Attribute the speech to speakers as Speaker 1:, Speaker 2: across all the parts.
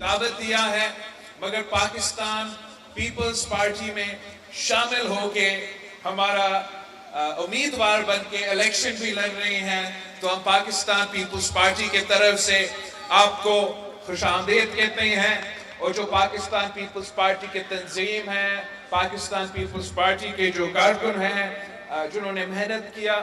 Speaker 1: دعوت دیا ہے، مگر پاکستان پیپلز پارٹی میں شامل ہو کے ہمارا امیدوار بن کے الیکشن بھی لڑ رہے ہیں، تو ہم پاکستان پیپلز پارٹی کے طرف سے آپ کو خوش آمدید کہتے ہیں۔ اور جو پاکستان پیپلز پارٹی کے تنظیم ہیں، پاکستان پیپلز پارٹی کے جو کارکن ہیں، جنہوں نے محنت کیا،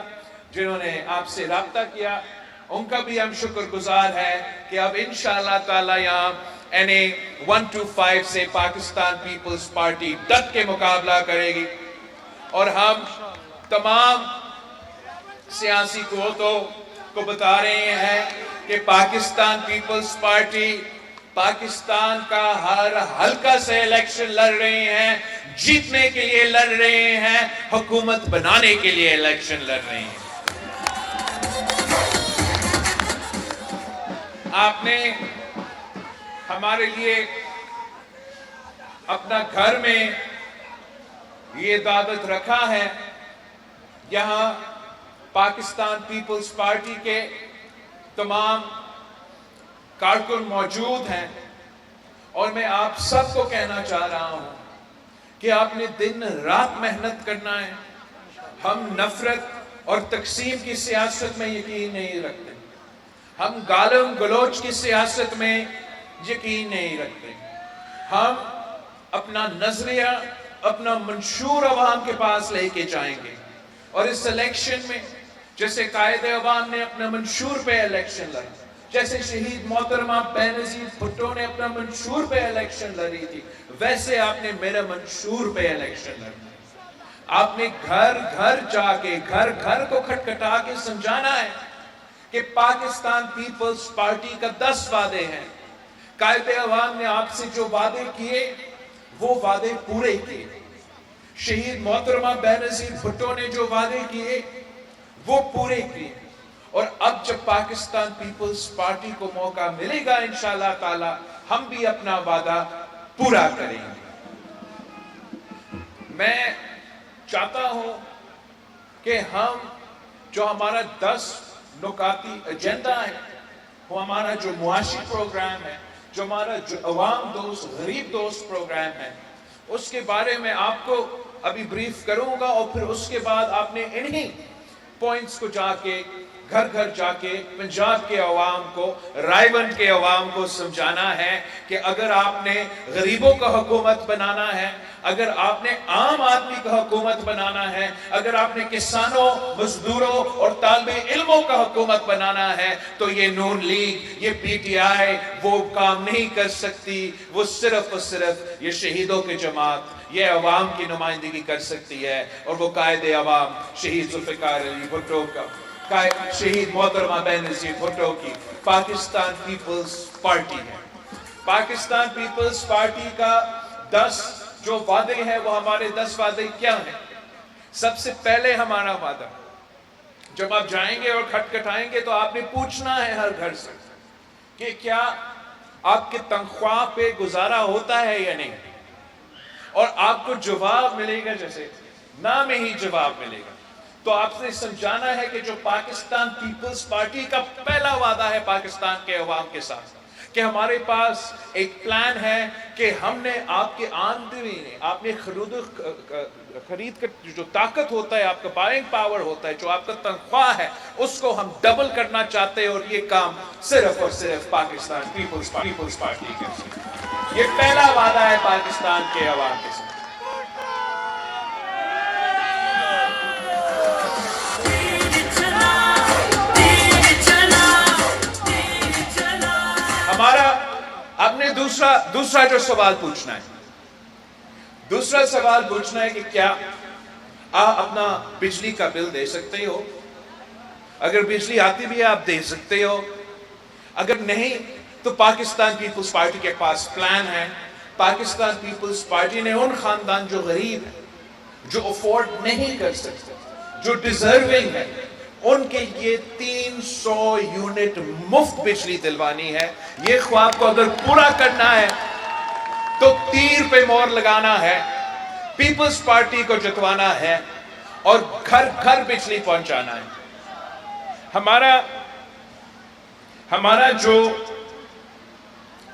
Speaker 1: جنہوں نے آپ سے رابطہ کیا، ان کا بھی ہم شکر گزار ہے کہ اب انشاءاللہ تعالی یہاں NA 125 سے پاکستان پیپلز پارٹی ڈٹ کے مقابلہ کرے گی، اور ہم تمام سیاسی قوتوں کو بتا رہے ہیں کہ پاکستان پیپلز پارٹی پاکستان کا ہر حلقہ سے الیکشن لڑ رہے ہیں، جیتنے کے لیے لڑ رہے ہیں، حکومت بنانے کے لیے الیکشن لڑ رہے ہیں۔ آپ نے ہمارے لیے اپنا گھر میں یہ دعوت رکھا ہے، یہاں پاکستان پیپلز پارٹی کے تمام کارکن موجود ہیں، اور میں آپ سب کو کہنا چاہ رہا ہوں کہ آپ نے دن رات محنت کرنا ہے۔ ہم نفرت اور تقسیم کی سیاست میں یقین نہیں رکھتے، ہم گالم گلوچ کی سیاست میں یقین نہیں رکھتے، ہم اپنا نظریہ، اپنا منشور عوام کے پاس لے کے جائیں گے، اور اس الیکشن میں جیسے قائد عوام نے اپنا منشور پہ الیکشن لڑا، جیسے شہید محترمہ بینظیر بھٹو نے اپنا منشور پہ الیکشن لڑی تھی، ویسے آپ نے میرا منشور پہ الیکشن لڑا۔ آپ نے گھر گھر جا کے، گھر گھر کو کھٹکھٹا کے سمجھانا ہے کہ پاکستان پیپلز پارٹی کا 10 وعدے ہیں۔ قائد عوام نے آپ سے جو وعدے کیے وہ وعدے پورے کیے، شہید محترمہ بینظیر بھٹو نے جو وعدے کیے وہ پورے کیے، اور اب جب پاکستان پیپلز پارٹی کو موقع ملے گا انشاءاللہ تعالی ہم بھی اپنا وعدہ پورا کریں گے۔ میں چاہتا ہوں کہ ہم جو ہمارا 10 نکاتی ایجنڈا ہے، وہ ہمارا جو معاشی پروگرام ہے، جو ہمارا جو عوام دوست، غریب دوست پروگرام ہے، اس کے بارے میں آپ کو ابھی بریف کروں گا، اور پھر اس کے بعد آپ نے انہی پوائنٹس کو جا کے گھر گھر جا کے پنجاب کے عوام کو، رائے بند کے عوام کو سمجھانا ہے کہ اگر آپ نے غریبوں کا حکومت بنانا ہے، اگر آپ نے عام آدمی کا حکومت بنانا ہے، اگر آپ نے کسانوں، مزدوروں اور طالب علموں کا حکومت بنانا ہے، تو یہ نون لیگ، یہ PTI وہ کام نہیں کر سکتی، وہ صرف اور صرف یہ شہیدوں کی جماعت، یہ عوام کی نمائندگی کر سکتی ہے، اور وہ قائد عوام شہید ذوالفقار علی بھٹو کا، شہید محترمہ بینظیر بھٹو کی پاکستان پیپلز پارٹی ہے۔ پاکستان پیپلز پارٹی کا 10 جو وعدے ہیں، وہ ہمارے 10 وعدے کیا ہیں؟ سب سے پہلے ہمارا وعدہ، جب آپ جائیں گے اور کھٹکھٹائیں گے تو آپ نے پوچھنا ہے ہر گھر سے کہ کیا آپ کے تنخواہ پہ گزارا ہوتا ہے یا نہیں، اور آپ کو جواب ملے گا، جیسے نہ میں ہی جواب ملے گا، تو آپ سے سمجھانا ہے کہ جو پاکستان پیپلز پارٹی کا پہلا وعدہ ہے پاکستان کے عوام کے ساتھ، کہ ہمارے پاس ایک پلان ہے کہ ہم نے آپ کے آمدنی نے، آپ نے خرید کا جو طاقت ہوتا ہے، آپ کا بائنگ پاور ہوتا ہے، جو آپ کا تنخواہ ہے، اس کو ہم ڈبل کرنا چاہتے ہیں، اور یہ کام صرف اور صرف پاکستان پیپلز پارٹی کا۔ یہ پہلا وعدہ ہے پاکستان کے عوام کے ساتھ۔ ہمارا آپ نے دوسرا جو سوال پوچھنا ہے، دوسرا سوال پوچھنا ہے کہ کیا آپ اپنا بجلی کا بل دے سکتے ہو؟ اگر بجلی آتی بھی ہے آپ دے سکتے ہو، اگر نہیں تو پاکستان پیپلز پارٹی کے پاس پلان ہے۔ پاکستان پیپلز پارٹی نے ان خاندان جو غریب ہیں، جو افورڈ نہیں کر سکتے، جو ڈیزرونگ ہے، ان کے لیے 300 یونٹ مفت بجلی دلوانی ہے۔ یہ خواب کو اگر پورا کرنا ہے تو تیر پہ مور لگانا ہے، پیپلز پارٹی کو جتوانا ہے، اور گھر گھر بجلی پہنچانا ہے۔ ہمارا جو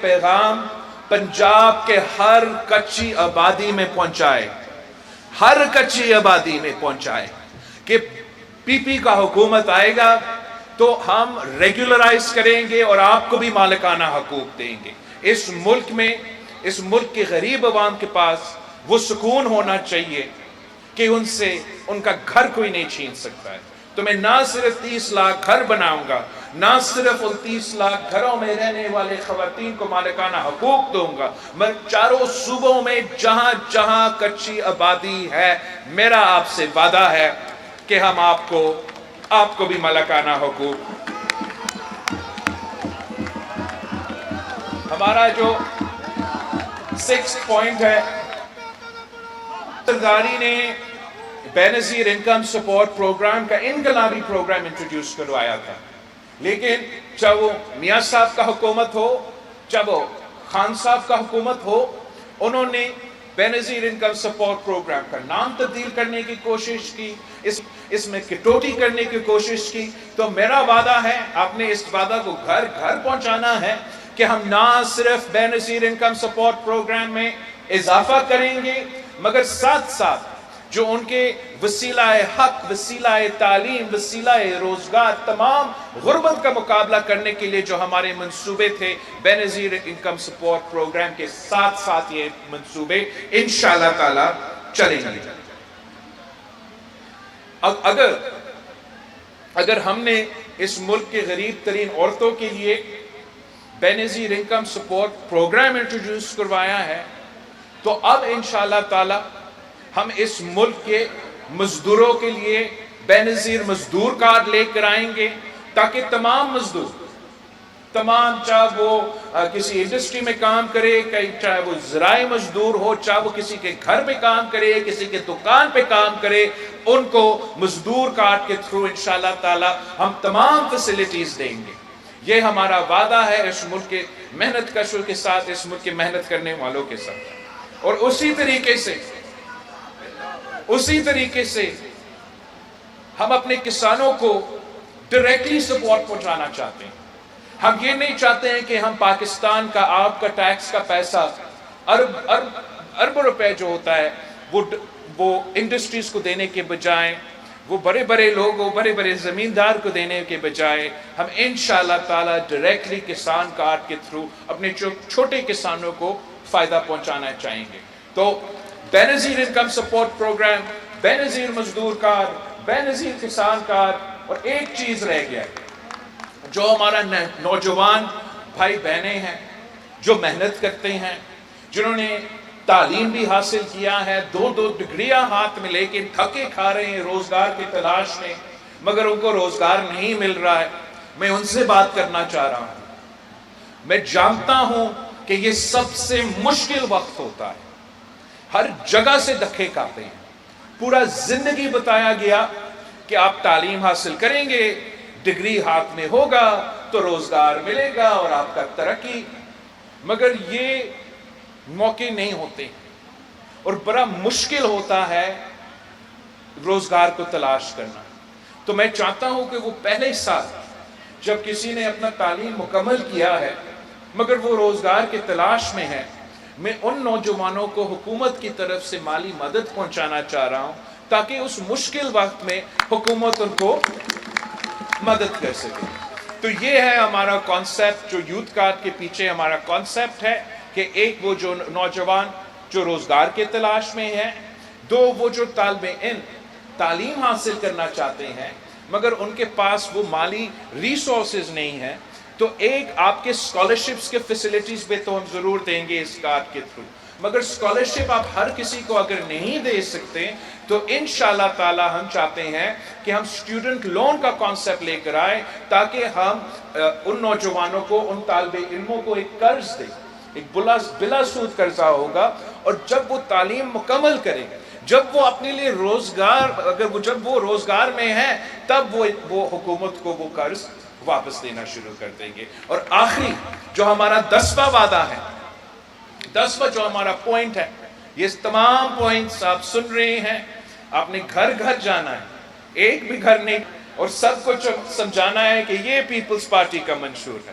Speaker 1: پیغام پنجاب کے ہر کچی آبادی میں پہنچائے، ہر کچی آبادی میں پہنچائے کہ پی پی کا حکومت آئے گا تو ہم ریگولرائز کریں گے اور آپ کو بھی مالکانہ حقوق دیں گے۔ اس ملک کے غریب عوام کے پاس وہ سکون ہونا چاہیے کہ ان کا گھر کوئی نہیں چھین سکتا ہے۔ تو میں نہ صرف 30 لاکھ گھر بناؤں گا، نہ صرف ان 30 لاکھ گھروں میں رہنے والے خواتین کو مالکانہ حقوق دوں گا، میں چاروں صوبوں میں جہاں جہاں کچی آبادی ہے، میرا آپ سے وعدہ ہے کہ ہم آپ کو بھی مالکانہ حقوق۔ ہمارا جو 6 پوائنٹ ہے، سرداری نے بے نظیر انکم سپورٹ پروگرام کا انقلابی پروگرام انٹروڈیوس کروایا تھا، لیکن چاہے وہ میاں صاحب کا حکومت ہو، چاہے وہ خان صاحب کا حکومت ہو، انہوں نے بے نظیر انکم سپورٹ پروگرام کا نام تبدیل کرنے کی کوشش کی، اس میں کٹوتی کرنے کی کوشش کی۔ تو میرا وعدہ ہے، آپ نے اس وعدہ کو گھر گھر پہنچانا ہے کہ ہم نہ صرف بے نظیر انکم سپورٹ پروگرام میں اضافہ کریں گے، مگر ساتھ ساتھ جو ان کے وسیلہ حق، وسیلہ تعلیم، وسیلہ روزگار، تمام غربت کا مقابلہ کرنے کے لیے جو ہمارے منصوبے تھے بے نظیر انکم سپورٹ پروگرام کے ساتھ ساتھ یہ منصوبے انشاءاللہ تعالی چلیں گے۔ اگر ہم نے اس ملک کے غریب ترین عورتوں کے لیے بے نظیر انکم سپورٹ پروگرام انٹروڈیوس کروایا ہے، تو اب انشاءاللہ تعالی ہم اس ملک کے مزدوروں کے لیے بے نظیر مزدور کارڈ لے کر آئیں گے، تاکہ تمام مزدور، چاہے وہ کسی انڈسٹری میں کام کرے، چاہے وہ زراعی مزدور ہو، چاہے وہ کسی کے گھر پہ کام کرے، کسی کے دکان پہ کام کرے، ان کو مزدور کارڈ کے تھرو انشاءاللہ تعالی ہم تمام فیسلٹیز دیں گے۔ یہ ہمارا وعدہ ہے اس ملک کے محنت کشوں کے ساتھ، اس ملک کے محنت کرنے والوں کے ساتھ۔ اور اسی طریقے سے ہم اپنے کسانوں کو ڈائریکٹلی سپورٹ پہنچانا چاہتے ہیں۔ ہم یہ نہیں چاہتے ہیں کہ ہم پاکستان کا آپ کا ٹیکس کا پیسہ ارب روپے جو ہوتا ہے وہ انڈسٹریز کو دینے کے بجائے، وہ بڑے بڑے لوگوں، بڑے بڑے زمیندار کو دینے کے بجائے، ہم انشاءاللہ تعالی ڈائریکٹلی کسان کارڈ کے تھرو اپنے چھوٹے کسانوں کو فائدہ پہنچانا چاہیں گے۔ تو بے نظیر انکم سپورٹ پروگرام، بے نظیر مزدور کارڈ، بے نظیر کسان کارڈ، اور ایک چیز رہ گیا ہے، جو ہمارا نوجوان بھائی بہنیں ہیں، جو محنت کرتے ہیں، جنہوں نے تعلیم بھی حاصل کیا ہے، 2 ڈگریاں ہاتھ میں لے کے تھکے کھا رہے ہیں روزگار کی تلاش میں، مگر ان کو روزگار نہیں مل رہا ہے، میں ان سے بات کرنا چاہ رہا ہوں۔ میں جانتا ہوں کہ یہ سب سے مشکل وقت ہوتا ہے، ہر جگہ سے دھکے کھاتے ہیں، پورا زندگی بتایا گیا کہ آپ تعلیم حاصل کریں گے، ڈگری ہاتھ میں ہوگا تو روزگار ملے گا اور آپ کا ترقی، مگر یہ موقع نہیں ہوتے اور بڑا مشکل ہوتا ہے روزگار کو تلاش کرنا۔ تو میں چاہتا ہوں کہ وہ پہلے سال جب کسی نے اپنا تعلیم مکمل کیا ہے مگر وہ روزگار کی تلاش میں ہے، میں ان نوجوانوں کو حکومت کی طرف سے مالی مدد پہنچانا چاہ رہا ہوں تاکہ اس مشکل وقت میں حکومت ان کو مدد کر سکے۔ تو یہ ہے ہمارا کانسیپٹ، جو یوتھ کارڈ کے پیچھے ہمارا کانسیپٹ ہے کہ ایک وہ جو نوجوان جو روزگار کے تلاش میں ہیں، 2 وہ جو طالب علم تعلیم حاصل کرنا چاہتے ہیں مگر ان کے پاس وہ مالی ریسورسز نہیں ہیں، تو ایک آپ کے اسکالرشپس کے فیسلٹیز پہ تو ہم ضرور دیں گے اس کارڈ کے تھرو، مگر اسکالرشپ آپ ہر کسی کو اگر نہیں دے سکتے تو انشاءاللہ تعالی ہم چاہتے ہیں کہ ہم اسٹوڈنٹ لون کا کانسیپٹ لے کر آئے تاکہ ہم ان نوجوانوں کو، ان طالب علموں کو ایک قرض دیں، ایک بلا سود قرضہ ہوگا، اور جب وہ تعلیم مکمل کریں، جب وہ اپنے لیے جب وہ روزگار میں ہیں، تب وہ حکومت کو وہ قرض واپس دینا شروع کر دیں گے۔ اور آخری جو ہمارا 10واں وعدہ ہے، 10واں جو ہمارا پوائنٹ ہے، یہ تمام پوائنٹس آپ سن رہے ہیں، آپ نے گھر گھر جانا ہے، ایک بھی گھر نہیں، اور سب کو سمجھانا ہے کہ یہ پیپلز پارٹی کا منشور ہے۔